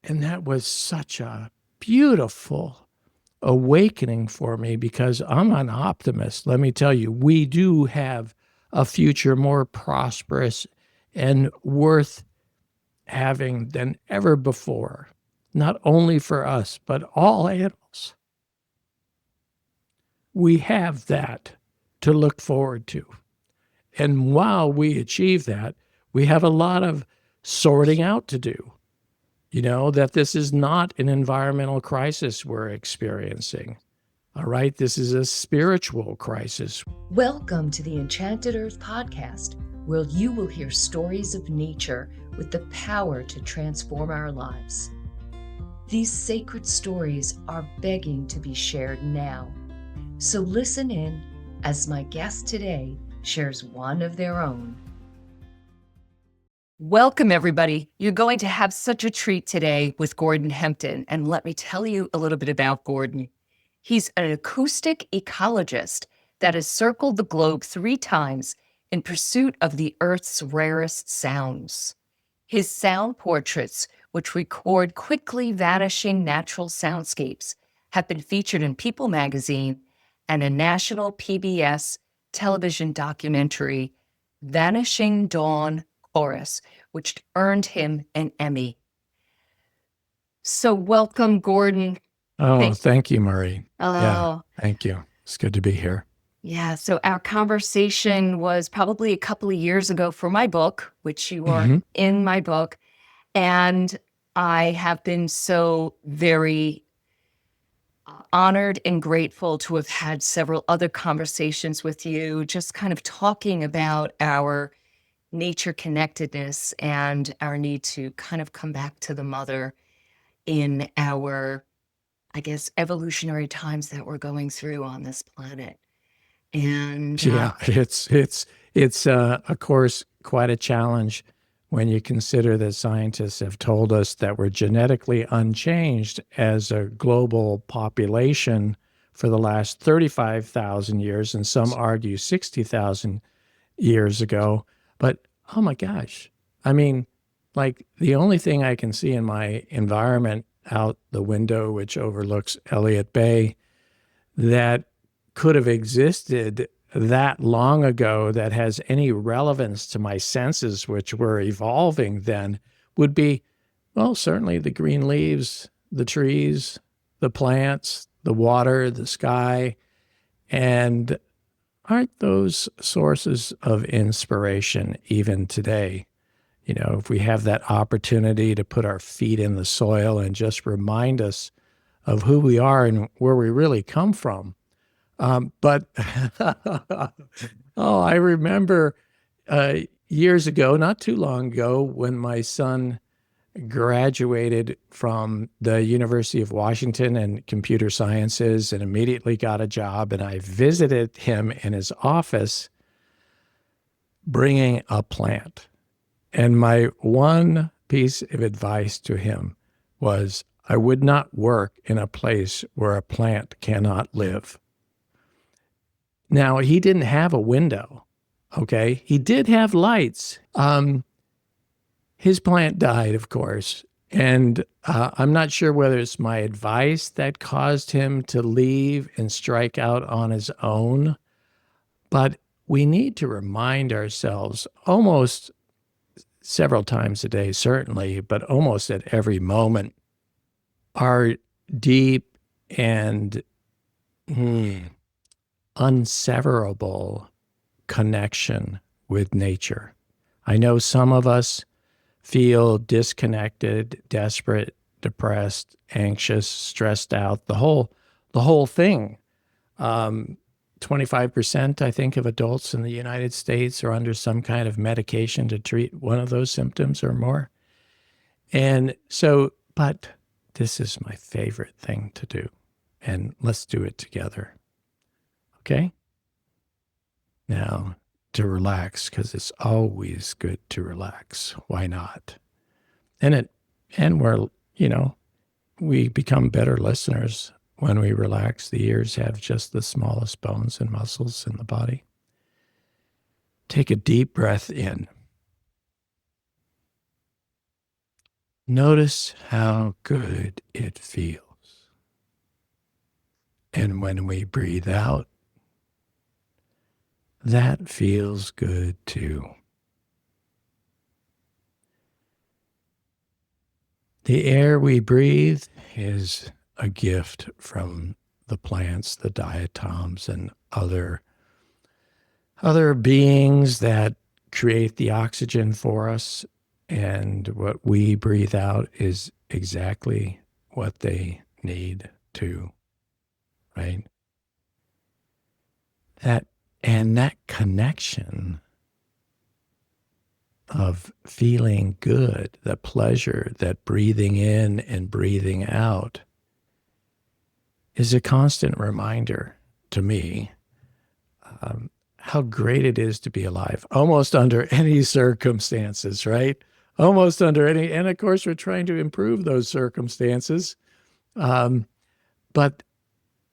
And that was such a beautiful awakening for me because I'm an optimist. Let me tell you, we do have a future more prosperous and worth having than ever before, not only for us, but all animals. We have that to look forward to. And while we achieve that, we have a lot of sorting out to do. That this is not an environmental crisis we're experiencing. All right, this is a spiritual crisis. Welcome to the Enchanted Earth podcast, where you will hear stories of nature with the power to transform our lives. These sacred stories are begging to be shared now. So listen in as my guest today shares one of their own. Welcome, everybody. You're going to have such a treat today with Gordon Hempton. And let me tell you a little bit about Gordon. He's an acoustic ecologist that has circled the globe 3 times in pursuit of the Earth's rarest sounds. His sound portraits, which record quickly vanishing natural soundscapes, have been featured in People magazine and a national PBS television documentary, Vanishing Dawn Chorus, which earned him an Emmy. So welcome, Gordon. Oh, thank you, Maureen. Hello. Yeah, thank you. It's good to be here. Yeah, so our conversation was probably a couple of years ago for my book, which you are in my book. And I have been so very honored and grateful to have had several other conversations with you, just kind of talking about our nature connectedness and our need to kind of come back to the mother in our, I guess, evolutionary times that we're going through on this planet. And yeah, it's of course quite a challenge when you consider that scientists have told us that we're genetically unchanged as a global population for the last 35,000 years, and some argue 60,000 years ago. But oh my gosh, I mean, like the only thing I can see in my environment out the window, which overlooks Elliott Bay, that could have existed that long ago that has any relevance to my senses, which were evolving then, would be, well, certainly the green leaves, the trees, the plants, the water, the sky. And aren't those sources of inspiration even today? If we have that opportunity to put our feet in the soil and just remind us of who we are and where we really come from. But I remember years ago, not too long ago, when my son graduated from the University of Washington in computer sciences and immediately got a job. And I visited him in his office bringing a plant. And my one piece of advice to him was, I would not work in a place where a plant cannot live. Now, he didn't have a window, okay? He did have lights. His plant died, of course, and I'm not sure whether it's my advice that caused him to leave and strike out on his own, but we need to remind ourselves almost several times a day, certainly, but almost at every moment, our deep and unseverable connection with nature. I know some of us feel disconnected, desperate, depressed, anxious, stressed out, the whole thing. 25%, I think, of adults in the United States are under some kind of medication to treat one of those symptoms or more. And so, but this is my favorite thing to do, and let's do it together. Okay? Now, to relax, because it's always good to relax. Why not? And we become better listeners when we relax. The ears have just the smallest bones and muscles in the body. Take a deep breath in. Notice how good it feels. And when we breathe out, that feels good too. The air we breathe is a gift from the plants, the diatoms, and other beings that create the oxygen for us. And what we breathe out is exactly what they need to, right? That connection of feeling good, the pleasure that breathing in and breathing out is a constant reminder to me how great it is to be alive, almost under any circumstances, right? Almost under any, and of course, we're trying to improve those circumstances. But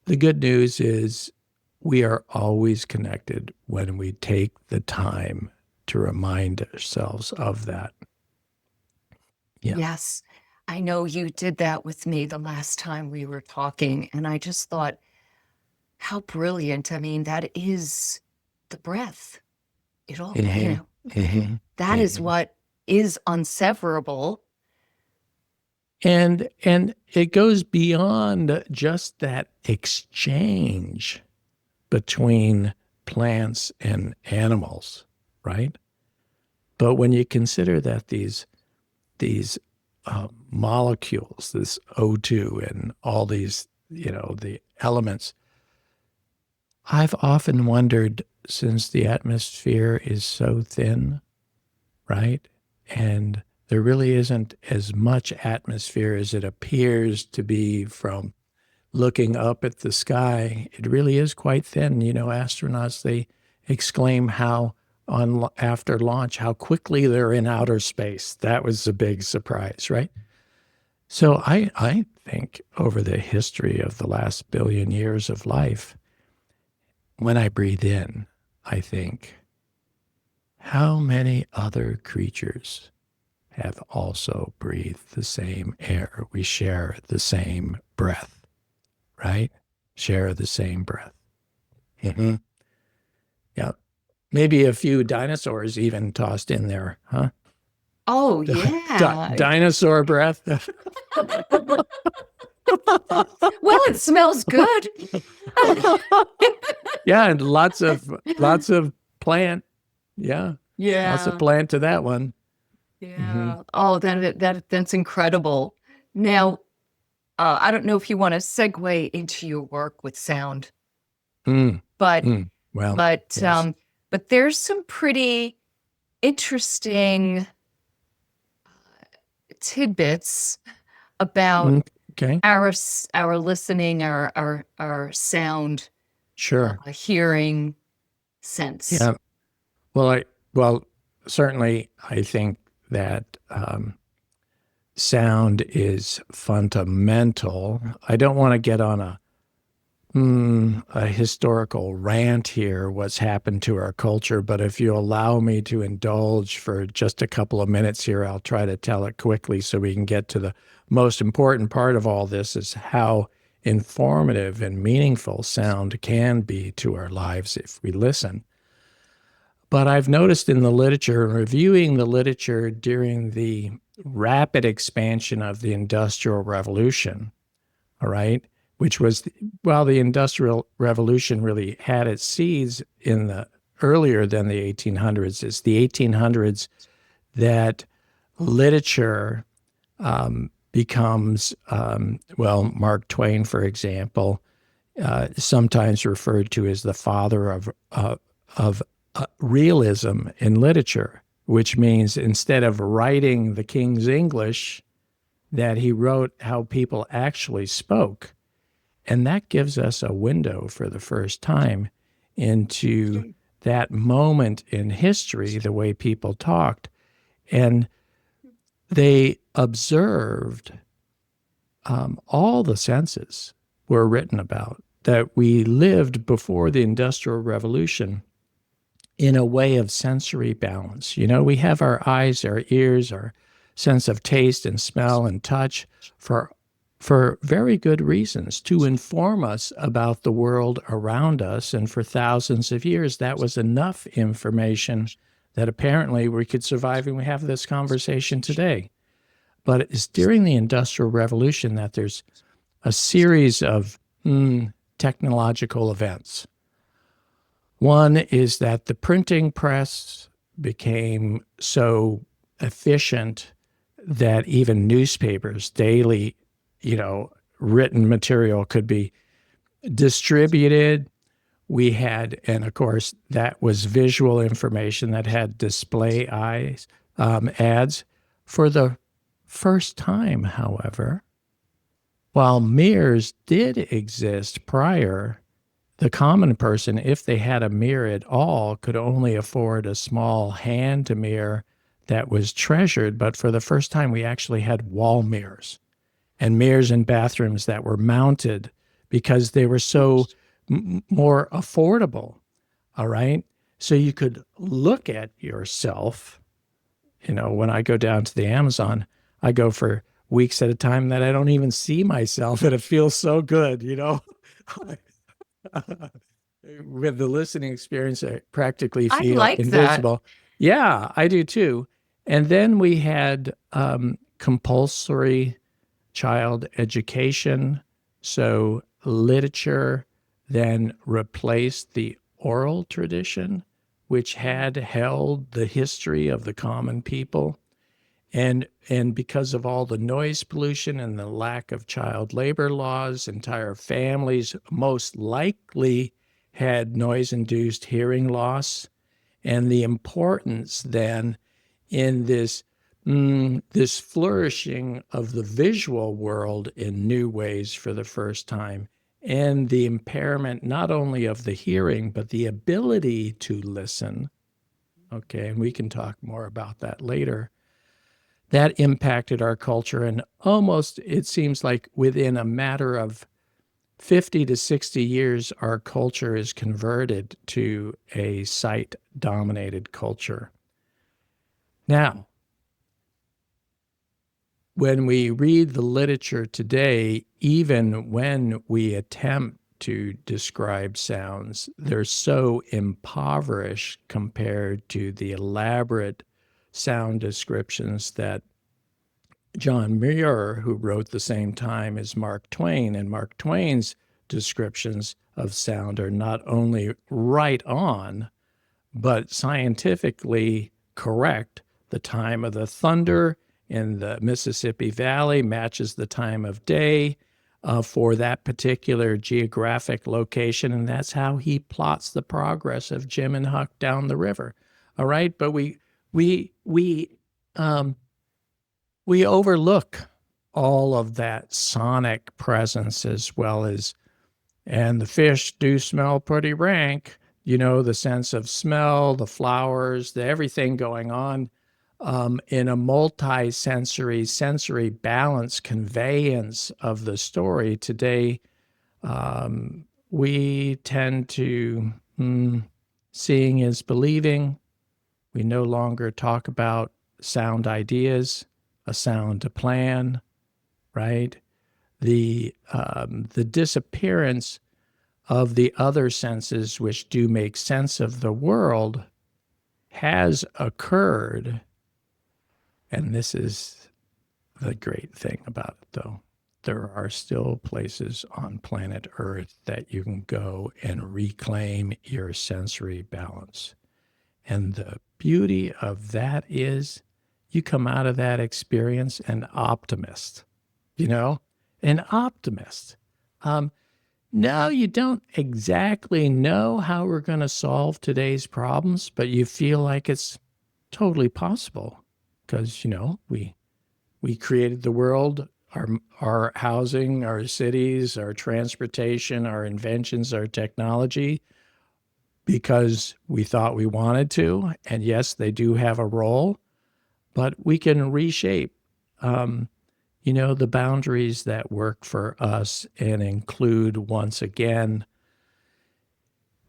the good news is we are always connected when we take the time to remind ourselves of that. Yeah. Yes. I know you did that with me the last time we were talking, and I just thought, how brilliant. I mean, that is the breath. It all, that is what is unseverable. And it goes beyond just that exchange between plants and animals, right? But when you consider that these molecules, this O2 and all these, the elements, I've often wondered, since the atmosphere is so thin, right? And there really isn't as much atmosphere as it appears to be from looking up at the sky. It really is quite thin. Astronauts, they exclaim after launch, how quickly they're in outer space. That was a big surprise, right? So I think over the history of the last billion years of life, when I breathe in, I think, how many other creatures have also breathed the same air? We share the same breath, right? Share the same breath. Mm-hmm. Yeah. Maybe a few dinosaurs even tossed in there, huh? Oh, yeah. Dinosaur breath. Well, it smells good. Yeah, and lots of plant. Yeah. Yeah. Lots of plant to that one. Yeah. Mm-hmm. Oh, that's incredible. Now, I don't know if you want to segue into your work with sound, but yes. But there's some pretty interesting tidbits about our listening, our sound, sure, hearing sense. Yeah. Well, certainly, I think that sound is fundamental. I don't want to get on a historical rant here, what's happened to our culture, but if you allow me to indulge for just a couple of minutes here, I'll try to tell it quickly so we can get to the most important part of all this, is how informative and meaningful sound can be to our lives if we listen. But I've noticed in the literature, reviewing the literature during the rapid expansion of the Industrial Revolution, all right, which was, the Industrial Revolution really had its seeds in the earlier than the 1800s. It's the 1800s that literature becomes, Mark Twain, for example, sometimes referred to as the father of realism in literature, which means instead of writing the King's English, that he wrote how people actually spoke. And that gives us a window for the first time into that moment in history, the way people talked. And they observed all the senses were written about, that we lived before the Industrial Revolution in a way of sensory balance. We have our eyes, our ears, our sense of taste and smell and touch for very good reasons, to inform us about the world around us. And for thousands of years, that was enough information that apparently we could survive and we have this conversation today. But it's during the Industrial Revolution that there's a series of technological events. One is that the printing press became so efficient that even newspapers, daily, written material could be distributed. We had, and of course, that was visual information that had display ads. For the first time, however, while mirrors did exist prior, the common person, if they had a mirror at all, could only afford a small hand mirror that was treasured. But for the first time, we actually had wall mirrors and mirrors in bathrooms that were mounted because they were so more affordable. All right. So you could look at yourself. When I go down to the Amazon, I go for weeks at a time that I don't even see myself, and it feels so good, With the listening experience, I practically I feel like that. invisible. Yeah, I do too. And then we had compulsory child education. So literature then replaced the oral tradition, which had held the history of the common people. And because of all the noise pollution and the lack of child labor laws, entire families most likely had noise-induced hearing loss. And the importance then in this flourishing of the visual world in new ways for the first time, and the impairment not only of the hearing, but the ability to listen. Okay, and we can talk more about that later. That impacted our culture, and almost, it seems like within a matter of 50 to 60 years, our culture is converted to a sight-dominated culture. Now, when we read the literature today, even when we attempt to describe sounds, they're so impoverished compared to the elaborate sound descriptions that John Muir, who wrote the same time as Mark Twain, and Mark Twain's descriptions of sound are not only right on, but scientifically correct. The time of the thunder in the Mississippi Valley matches the time of day for that particular geographic location, and that's how he plots the progress of Jim and Huck down the river. All right, but we overlook all of that sonic presence as well as, and the fish do smell pretty rank, the sense of smell, the flowers, the everything going on in a sensory balance conveyance of the story. Today, we tend to, seeing is believing. We no longer talk about sound ideas, a sound to plan, right? The disappearance of the other senses which do make sense of the world has occurred. And this is the great thing about it, though. There are still places on planet Earth that you can go and reclaim your sensory balance. And the beauty of that is you come out of that experience an optimist, an optimist. No, you don't exactly know how we're going to solve today's problems, but you feel like it's totally possible because, we created the world, our housing, our cities, our transportation, our inventions, our technology, because we thought we wanted to. And yes, they do have a role, but we can reshape, the boundaries that work for us and include, once again,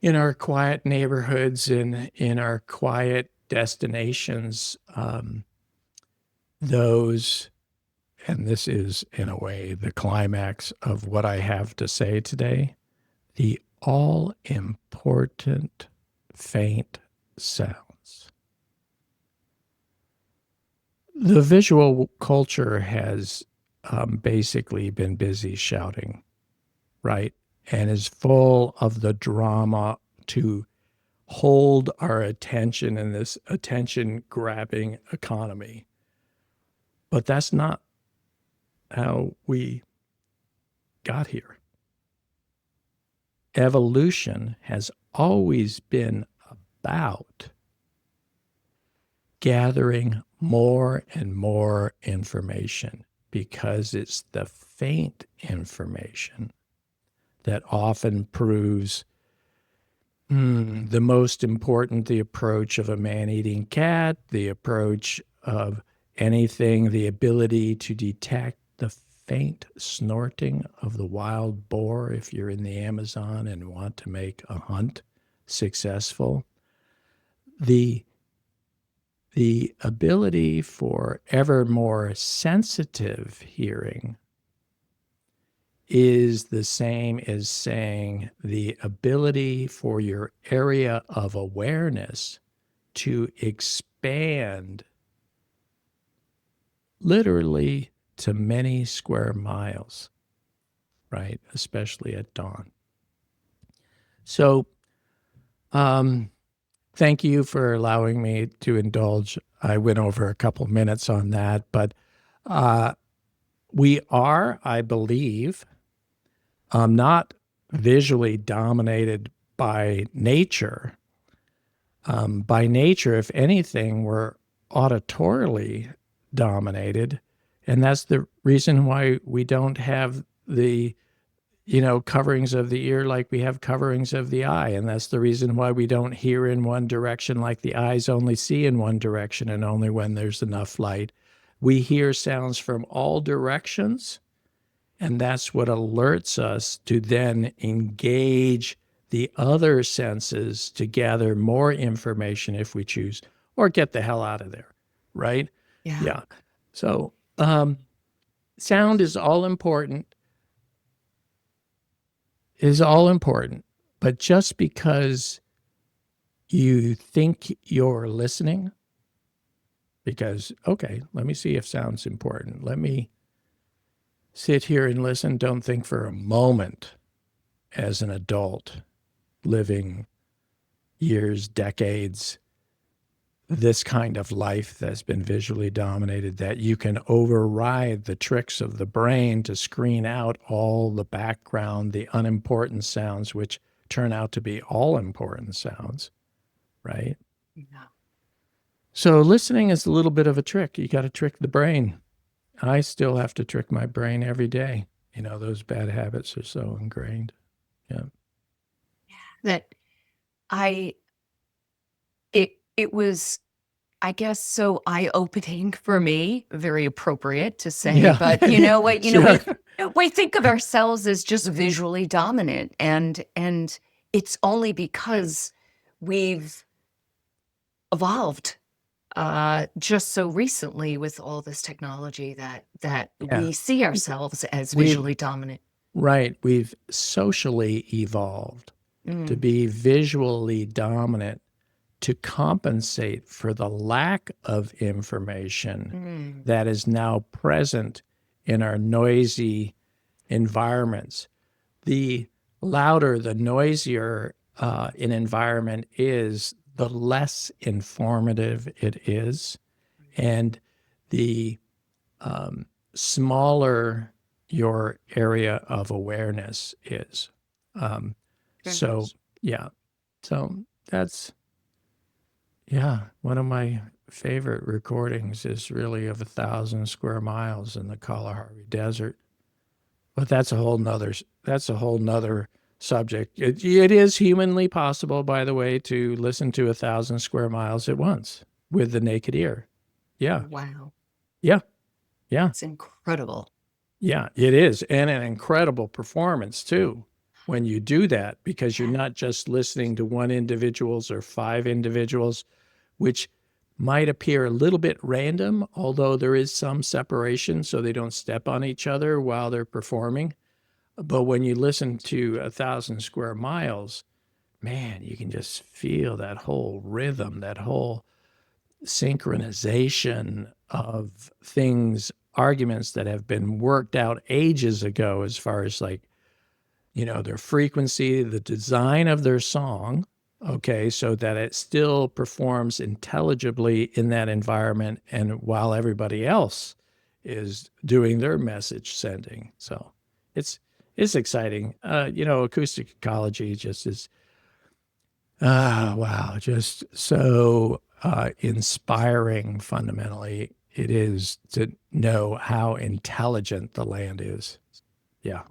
in our quiet neighborhoods and in our quiet destinations, those, and this is in a way the climax of what I have to say today, the all important faint sounds. The visual culture has basically been busy shouting, right? And is full of the drama to hold our attention in this attention grabbing economy. But that's not how we got here. Evolution has always been about gathering more and more information, because it's the faint information that often proves the most important, the approach of a man-eating cat, the approach of anything, the ability to detect the faint snorting of the wild boar if you're in the Amazon and want to make a hunt successful. The ability for ever more sensitive hearing is the same as saying the ability for your area of awareness to expand literally to many square miles, right? Especially at dawn. So, thank you for allowing me to indulge. I went over a couple minutes on that, but we are, I believe, not visually dominated by nature. By nature, if anything, we're auditorily dominated. And that's the reason why we don't have the, coverings of the ear like we have coverings of the eye. And that's the reason why we don't hear in one direction like the eyes only see in one direction and only when there's enough light. We hear sounds from all directions. And that's what alerts us to then engage the other senses to gather more information if we choose, or get the hell out of there, right? Yeah. So sound is all important, but just because you think you're listening, because, okay, let me see if sound's important. Let me sit here and listen. Don't think for a moment as an adult living years, decades, this kind of life that's been visually dominated, that you can override the tricks of the brain to screen out all the background, the unimportant sounds, which turn out to be all important sounds, right? Yeah. So listening is a little bit of a trick. You got to trick the brain. I still have to trick my brain every day. Those bad habits are so ingrained. Yeah. That it was, I guess, so eye-opening for me, very appropriate to say, Yeah. but you know what, Sure. we think of ourselves as just visually dominant, and it's only because we've evolved just so recently with all this technology that Yeah. we see ourselves as We've- visually dominant. Right. We've socially evolved to be visually dominant to compensate for the lack of information that is now present in our noisy environments. The louder, the noisier an environment is, the less informative it is, and the smaller your area of awareness is. So that's, one of my favorite recordings is really of 1,000 square miles in the Kalahari Desert. But that's a whole nother subject. It is humanly possible, by the way, to listen to 1,000 square miles at once with the naked ear. Yeah. Wow. Yeah. It's incredible. Yeah, it is. And an incredible performance too, when you do that, because you're not just listening to one individual's or five individuals, which might appear a little bit random, although there is some separation so they don't step on each other while they're performing. But when you listen to 1,000 Square Miles, man, you can just feel that whole rhythm, that whole synchronization of things, arguments that have been worked out ages ago as far as like, their frequency, the design of their song, okay, so that it still performs intelligibly in that environment and while everybody else is doing their message sending. So it's exciting. Acoustic ecology just is, wow, just so inspiring fundamentally it is to know how intelligent the land is. Yeah.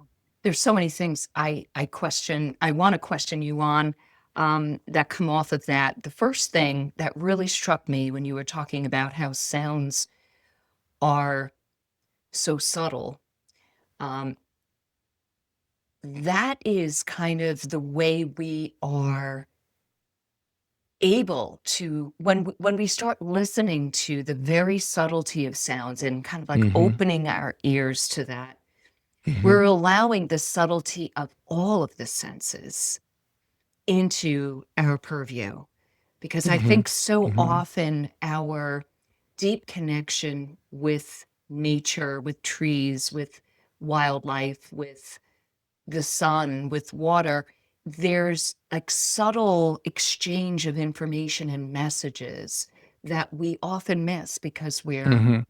There's so many things I want to question you on that come off of that. The first thing that really struck me when you were talking about how sounds are so subtle, that is kind of the way we are able to, when we start listening to the very subtlety of sounds and kind of like opening our ears to that, we're allowing the subtlety of all of the senses into our purview. Because I think so often our deep connection with nature, with trees, with wildlife, with the sun, with water, there's like subtle exchange of information and messages that we often miss because we're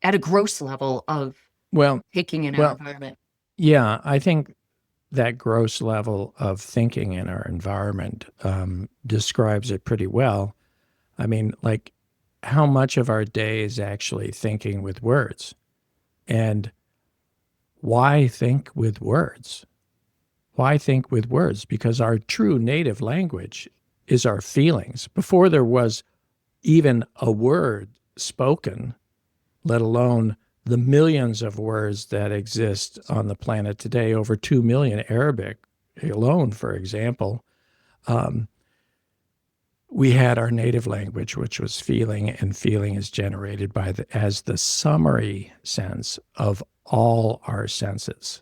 at a gross level of Well, taking in our environment. yeah, I think that gross level of thinking in our environment describes it pretty well. I mean, like how much of our day is actually thinking with words? And why think with words? Why think with words? Because our true native language is our feelings. Before there was even a word spoken, let alone the millions of words that exist on the planet today, over 2 million Arabic alone, for example, we had our native language, which was feeling, and feeling is generated as the summary sense of all our senses.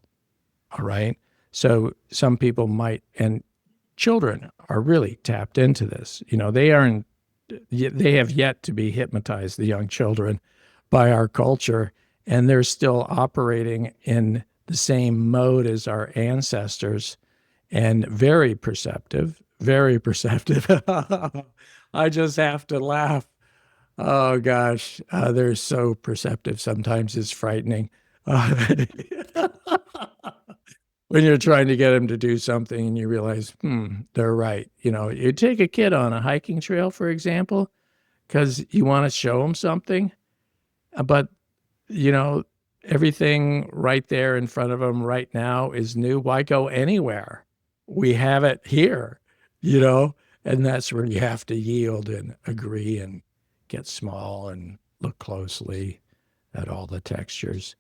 All right. So some people might, and children are really tapped into this. They have yet to be hypnotized, the young children, by our culture, and they're still operating in the same mode as our ancestors, and very perceptive, very perceptive. I just have to laugh. Oh gosh, they're so perceptive. Sometimes it's frightening. When you're trying to get them to do something and you realize, they're right. You take a kid on a hiking trail, for example, because you want to show them something, but, everything right there in front of them right now is new. Why go anywhere? We have it here, and that's where you have to yield and agree and get small and look closely at all the textures.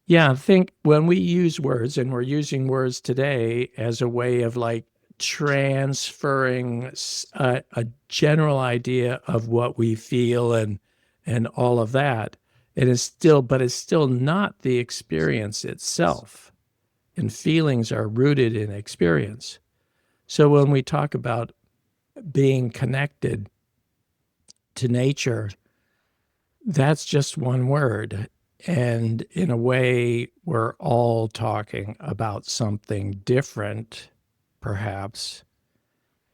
Yeah, I think when we use words, and we're using words today as a way of like transferring a general idea of what we feel and all of that, but it's still not the experience itself. And feelings are rooted in experience. So when we talk about being connected to nature, that's just one word. And in a way, we're all talking about something different, perhaps,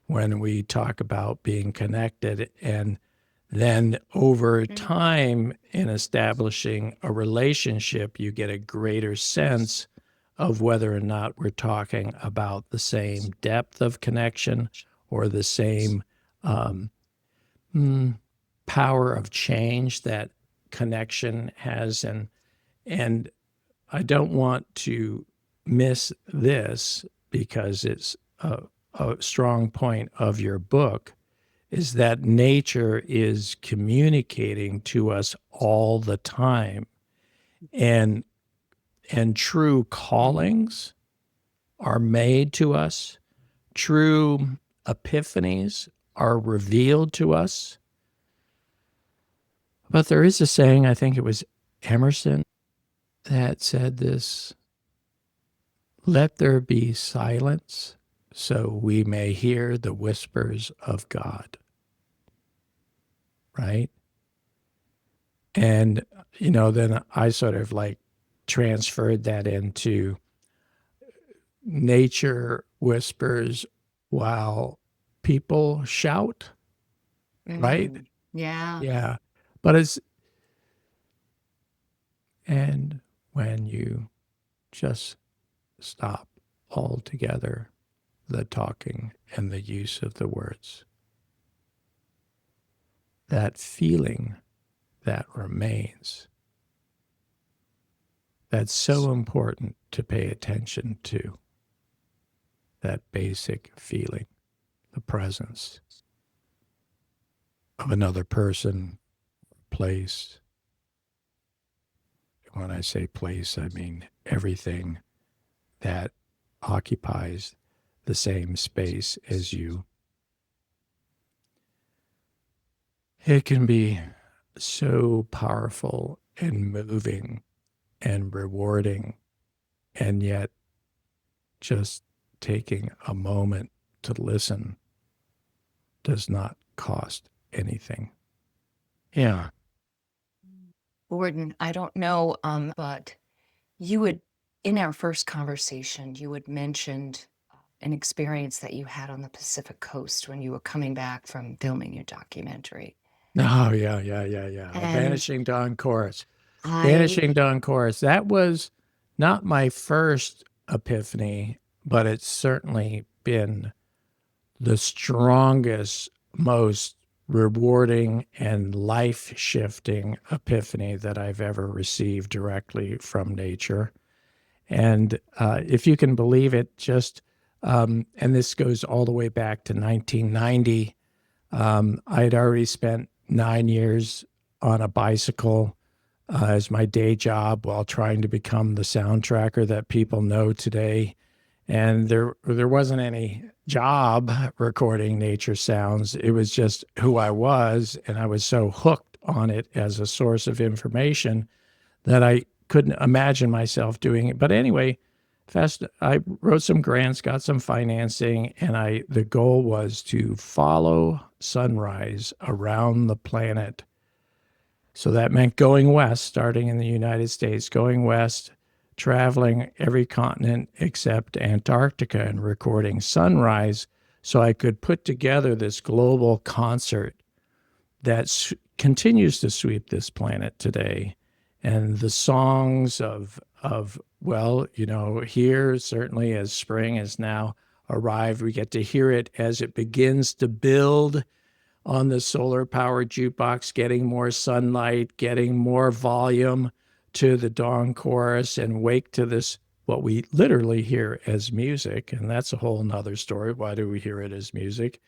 when we talk about being connected. And then over time, in establishing a relationship, you get a greater sense of whether or not we're talking about the same depth of connection or the same power of change that connection has. And I don't want to miss this because it's a strong point of your book, is that nature is communicating to us all the time. And true callings are made to us. True epiphanies are revealed to us. But there is a saying, I think it was Emerson, that said this: let there be silence so we may hear the whispers of God. Right? And, then I sort of like transferred that into nature whispers while people shout, right? Yeah. Yeah. And when you just stop altogether the talking and the use of the words, that feeling that remains, that's so important to pay attention to, that basic feeling, the presence of another person, place. When I say place, I mean everything that occupies the same space as you. It can be so powerful and moving and rewarding, and yet just taking a moment to listen does not cost anything. Yeah. Gordon, I don't know, but in our first conversation, you had mentioned an experience that you had on the Pacific Coast when you were coming back from filming your documentary. Oh, yeah. A And Vanishing Dawn chorus. I, Vanishing Dawn chorus. That was not my first epiphany, but it's certainly been the strongest, most rewarding and life shifting epiphany that I've ever received directly from nature. And if you can believe it, and this goes all the way back to 1990, I'd already spent 9 years on a bicycle as my day job while trying to become the SoundTracker that people know today. And there wasn't any job recording nature sounds. It was just who I was, and I was so hooked on it as a source of information that I couldn't imagine myself doing it. But anyway, I wrote some grants, got some financing, and the goal was to follow sunrise around the planet. So that meant going west, starting in the United States, going west, traveling every continent except Antarctica and recording sunrise, so I could put together this global concert that continues to sweep this planet today. And the songs of well, here, certainly as spring has now arrived, we get to hear it as it begins to build on the solar powered jukebox, getting more sunlight, getting more volume to the dawn chorus, and wake to this, what we literally hear as music. And that's a whole nother story. Why do we hear it as music?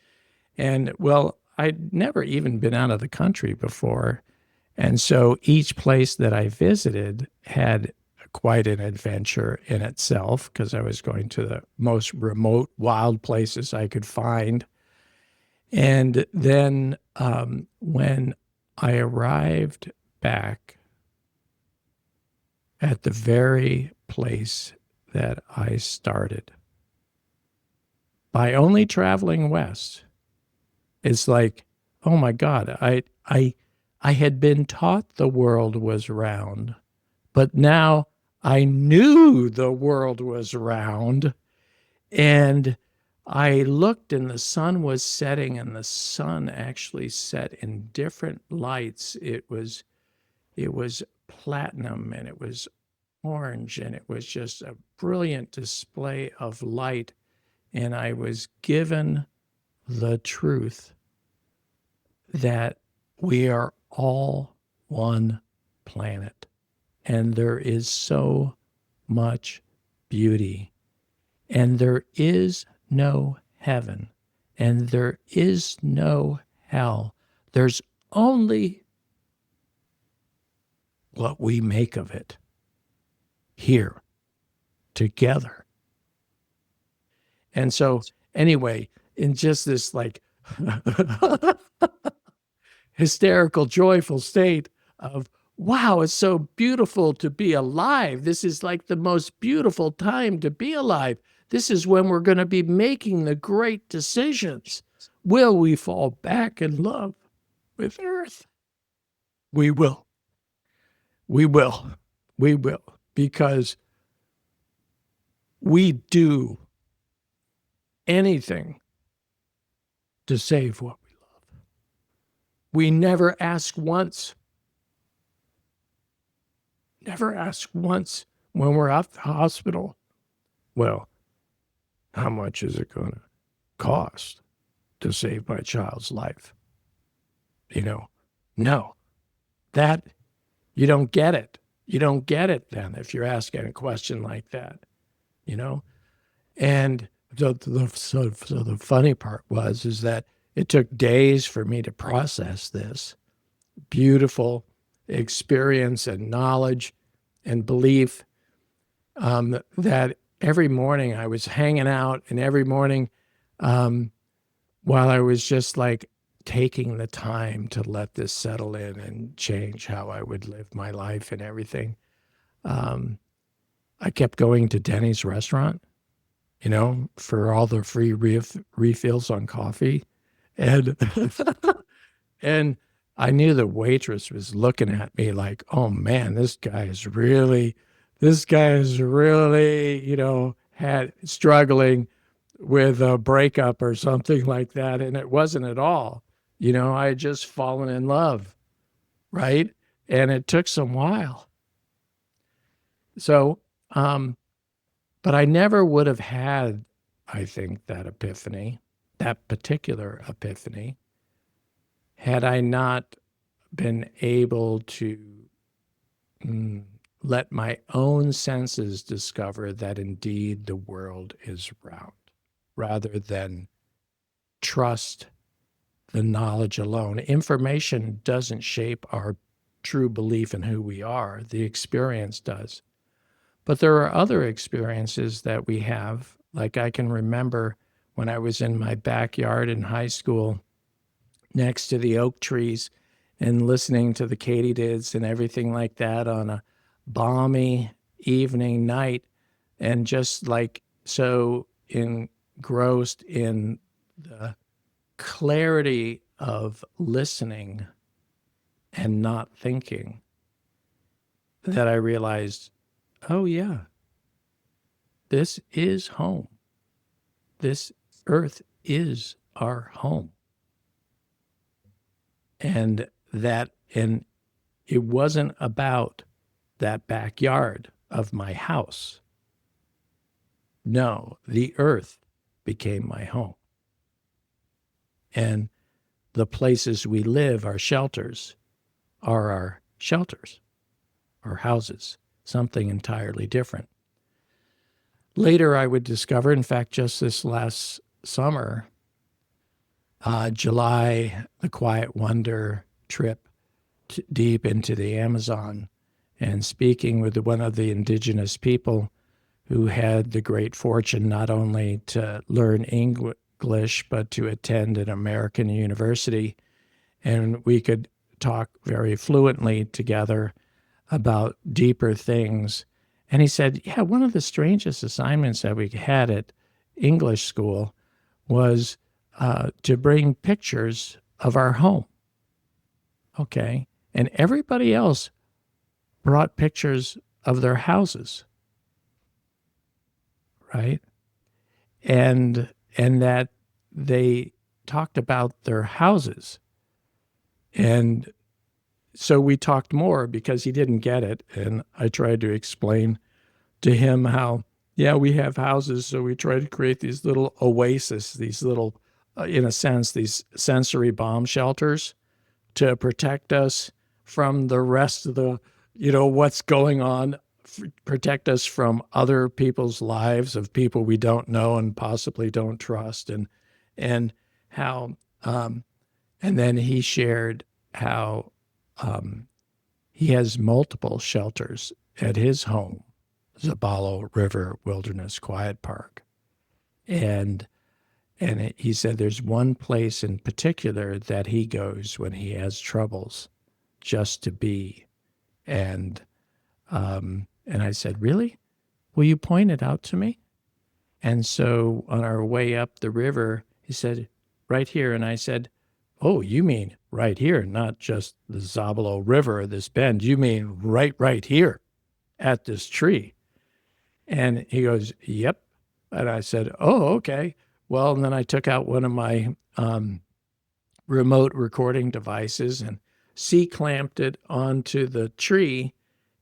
And well, I'd never even been out of the country before. And so each place that I visited had quite an adventure in itself, because I was going to the most remote, wild places I could find. And then when I arrived back at the very place that I started, by only traveling west, it's like, oh my God, I had been taught the world was round, but now I knew the world was round. And I looked and the sun was setting, and the sun actually set in different lights. It was platinum, and it was orange, and it was just a brilliant display of light. And I was given the truth that we are all one planet, and there is so much beauty, and there is no heaven, and there is no hell. There's only what we make of it here together. And so, anyway, in just this like hysterical, joyful state of, wow, it's so beautiful to be alive. This is like the most beautiful time to be alive. This is when we're going to be making the great decisions. Will we fall back in love with Earth? We will. We will. We will. Because we do anything to save what we love. We never ask once. Never ask once when we're at the hospital, well, how much is it going to cost to save my child's life? No, that, you don't get it. You don't get it then if you're asking a question like that, And so the funny part is that it took days for me to process this beautiful experience and knowledge and belief, that every morning I was hanging out, and every morning while I was just like taking the time to let this settle in and change how I would live my life and everything, I kept going to Denny's restaurant, for all the free refills on coffee. And and I knew the waitress was looking at me like, oh man, this guy is really, had struggling with a breakup or something like that. And it wasn't at all. I had just fallen in love, right? And it took some while. So, but I never would have had, I think, that epiphany, that particular epiphany, had I not been able to let my own senses discover that indeed the world is round, rather than trust the knowledge alone. Information doesn't shape our true belief in who we are. The experience does. But there are other experiences that we have. Like I can remember when I was in my backyard in high school next to the oak trees and listening to the katydids and everything like that on a balmy evening night, and just like so engrossed in the clarity of listening and not thinking, that I realized, oh yeah, this is home. This earth is our home. And it wasn't about that backyard of my house. No, the earth became my home. And the places we live, our shelters, are our shelters, our houses, something entirely different. Later, I would discover, in fact, just this last summer, July, the Quiet Wonder trip deep into the Amazon, and speaking with one of the indigenous people who had the great fortune not only to learn English, but to attend an American university. And we could talk very fluently together about deeper things. And he said, yeah, one of the strangest assignments that we had at English school was to bring pictures of our home. Okay. And everybody else brought pictures of their houses. Right. And that they talked about their houses. And so we talked more because he didn't get it. And I tried to explain to him how, yeah, we have houses. So we try to create these little oases, these little, in a sense, these sensory bomb shelters to protect us from the rest of the, what's going on, protect us from other people's lives of people we don't know and possibly don't trust. And how, and then he shared how he has multiple shelters at his home, Zabalo River Wilderness Quiet Park. And And he said there's one place in particular that he goes when he has troubles, just to be. And and I said, really? Will you point it out to me? And so on our way up the river, he said, right here. And I said, oh, you mean right here, not just the Zabalo River, this bend. You mean right here at this tree. And he goes, yep. And I said, oh, okay. Well, and then I took out one of my remote recording devices and C-clamped it onto the tree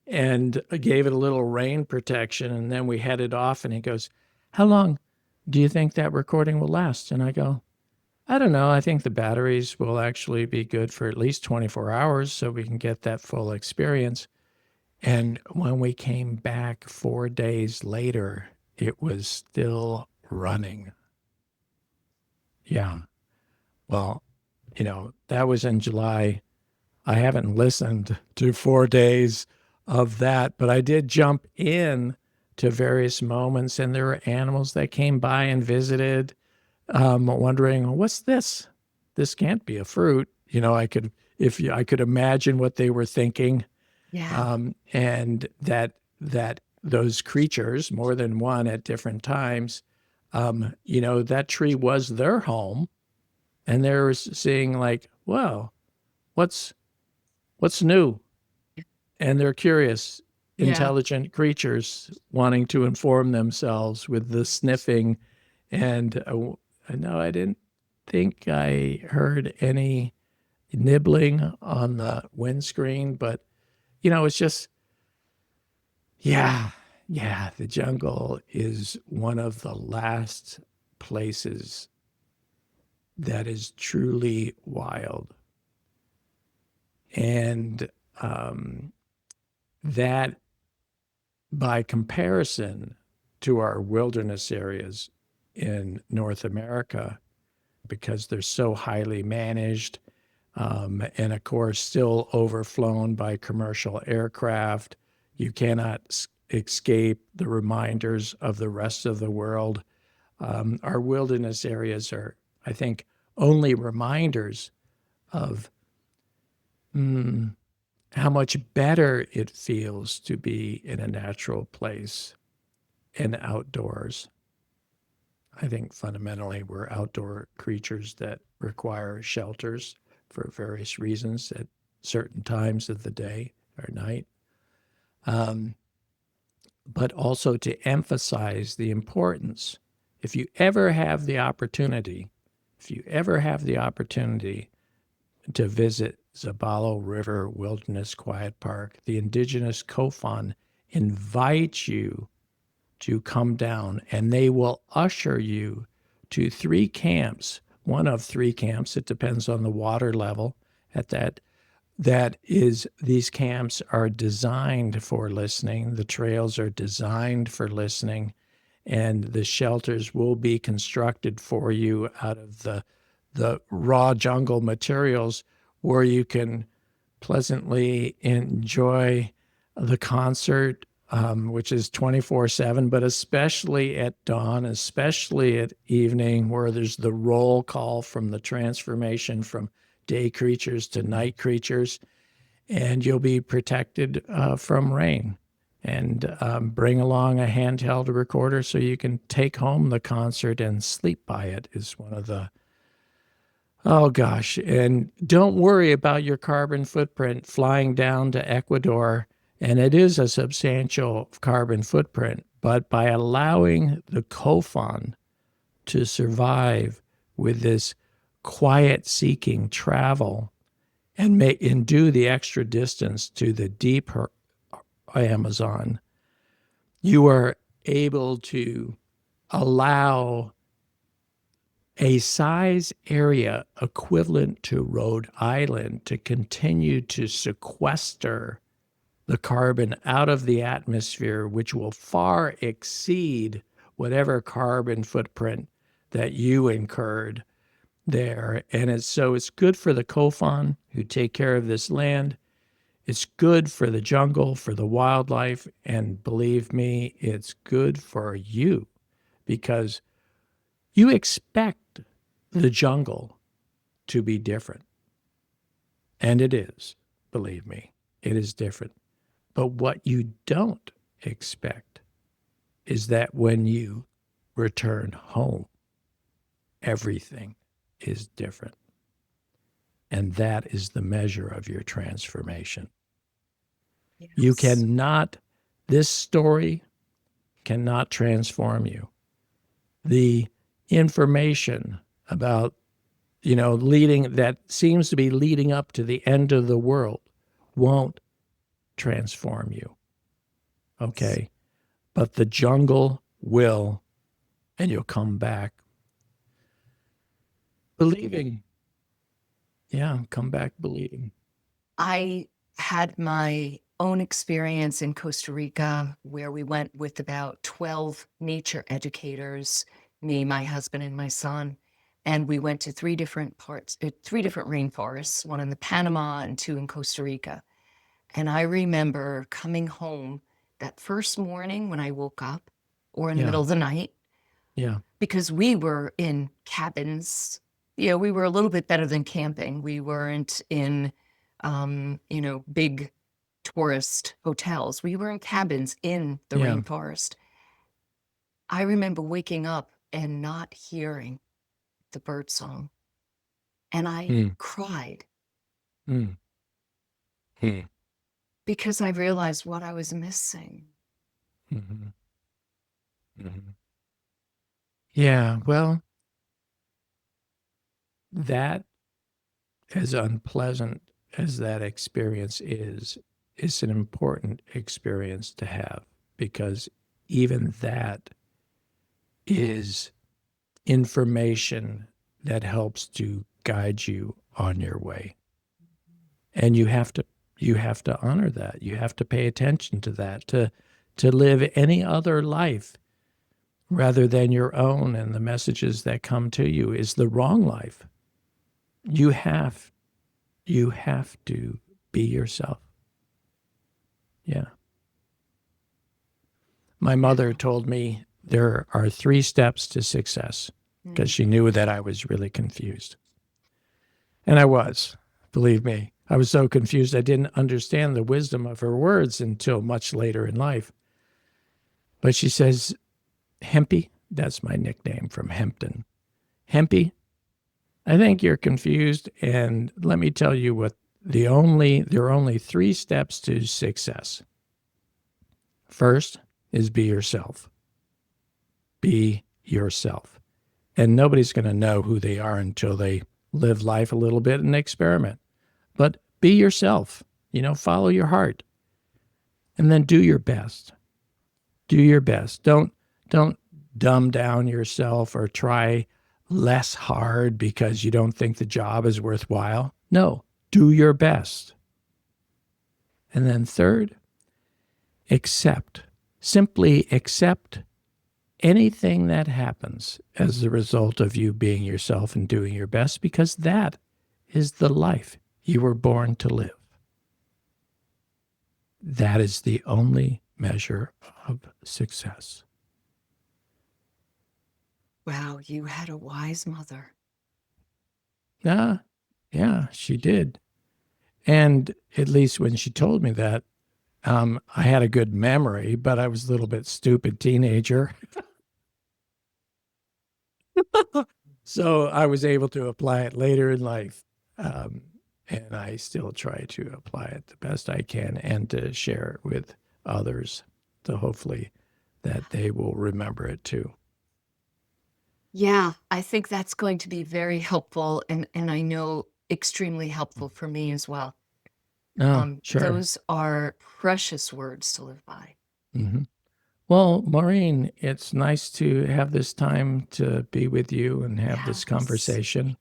and gave it a little rain protection. And then we headed off, and he goes, how long do you think that recording will last? And I go, I don't know. I think the batteries will actually be good for at least 24 hours so we can get that full experience. And when we came back 4 days later, it was still running. Yeah. Well, that was in July. I haven't listened to 4 days of that, but I did jump in to various moments, and there were animals that came by and visited, wondering, what's this? This can't be a fruit. I could imagine what they were thinking. Yeah. And that those creatures, more than one at different times, that tree was their home, and they were seeing like, wow, what's new? And they're curious, intelligent creatures wanting to inform themselves with the sniffing. And no, I didn't think I heard any nibbling on the windscreen, but it's just, the jungle is one of the last places that is truly wild. And that, by comparison to our wilderness areas in North America, because they're so highly managed, and of course still overflown by commercial aircraft, you cannot escape the reminders of the rest of the world. Our wilderness areas are, I think, only reminders of how much better it feels to be in a natural place and outdoors. I think fundamentally we're outdoor creatures that require shelters for various reasons at certain times of the day or night. But also to emphasize the importance. If you ever have the opportunity to visit Zabalo River Wilderness Quiet Park, the indigenous Kofan invite you to come down, and they will usher you to 3 camps, one of 3 camps. It depends on the water level at that. These camps are designed for listening. The trails are designed for listening, and the shelters will be constructed for you out of the raw jungle materials, where you can pleasantly enjoy the concert, which is 24/7, but especially at dawn, especially at evening, where there's the roll call from the transformation from day creatures to night creatures, and you'll be protected from rain. And bring along a handheld recorder so you can take home the concert and sleep by it is one of the, oh gosh. And don't worry about your carbon footprint flying down to Ecuador. And it is a substantial carbon footprint, but by allowing the Kofan to survive with this quiet seeking travel and do the extra distance to the deep Amazon, you are able to allow a size area equivalent to Rhode Island to continue to sequester the carbon out of the atmosphere, which will far exceed whatever carbon footprint that you incurred there. And it's good for the Kofan who take care of this land. It's good for the jungle, for the wildlife, and believe me, it's good for you, because you expect the jungle to be different. And it is, believe me, it is different. But what you don't expect is that when you return home, everything is different. And that is the measure of your transformation. Yes. You cannot, this story cannot transform you. The information about, leading, that seems to be leading up to the end of the world won't transform you. Okay? But the jungle will, and you'll come back believing. Yeah, come back believing. I had my own experience in Costa Rica where we went with about 12 nature educators, me, my husband, and my son. And we went to three different rainforests, one in the Panama and two in Costa Rica. And I remember coming home that first morning when I woke up, or in the middle of the night, because we were in cabins. We were a little bit better than camping. We weren't in, big tourist hotels. We were in cabins in the rainforest. I remember waking up and not hearing the bird song. And I cried because I realized what I was missing. Yeah, well, that, as unpleasant as that experience is an important experience to have, because even that is information that helps to guide you on your way. And you have to honor that. You have to pay attention to that, to live any other life rather than your own, and the messages that come to you is the wrong life. You have to be yourself. Yeah. My mother told me there are 3 steps to success, because she knew that I was really confused. And I was, believe me. I was so confused I didn't understand the wisdom of her words until much later in life. But she says, Hempy, that's my nickname from Hempton. Hempy, I think you're confused, and let me tell you what there are only 3 steps to success. First is be yourself. Be yourself. And nobody's going to know who they are until they live life a little bit and experiment. But be yourself. Follow your heart. And then do your best. Do your best. Don't dumb down yourself or try less hard because you don't think the job is worthwhile. No, do your best. And then third, accept. Simply accept anything that happens as a result of you being yourself and doing your best, because that is the life you were born to live. That is the only measure of success. Wow, you had a wise mother. Yeah, she did. And at least when she told me that, I had a good memory, but I was a little bit stupid teenager. So I was able to apply it later in life. And I still try to apply it the best I can and to share it with others, to hopefully that they will remember it too. Yeah, I think that's going to be very helpful, and I know extremely helpful for me as well. Sure. Those are precious words to live by. Mm-hmm. Well, Maureen, it's nice to have this time to be with you and have this conversation.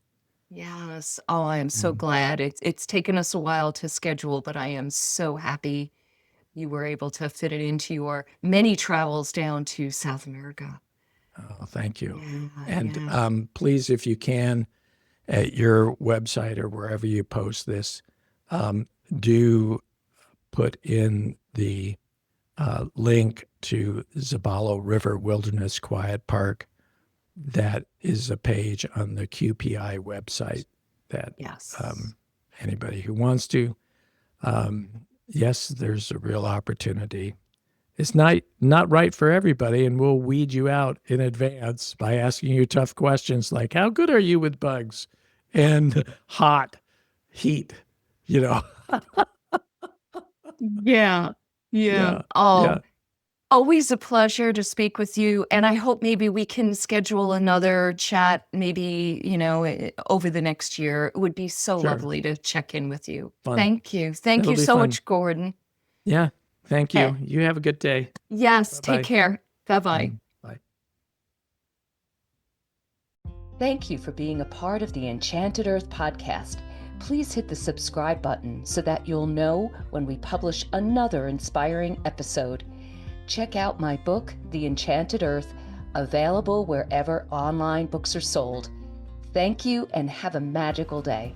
Yes. Oh, I am so glad. It's taken us a while to schedule, but I am so happy you were able to fit it into your many travels down to South America. Oh, thank you. Yeah, and please, if you can, at your website or wherever you post this, do put in the link to Zabalo River Wilderness Quiet Park, that is a page on the QPI website that Yes. Anybody who wants to, yes, there's a real opportunity. It's not right for everybody, and we'll weed you out in advance by asking you tough questions like, how good are you with bugs and heat, you know? Yeah. Yeah. Oh, Yeah. always a pleasure to speak with you. And I hope maybe we can schedule another chat, maybe, over the next year. It would be so Sure. lovely to check in with you. Fun. Thank you. Thank That'll you be so fun. much, Gordon. Yeah. Thank you. You have a good day. Yes. Bye-bye. Take care. Bye-bye. Bye. Thank you for being a part of the Enchanted Earth podcast. Please hit the subscribe button so that you'll know when we publish another inspiring episode. Check out my book, The Enchanted Earth, available wherever online books are sold. Thank you and have a magical day.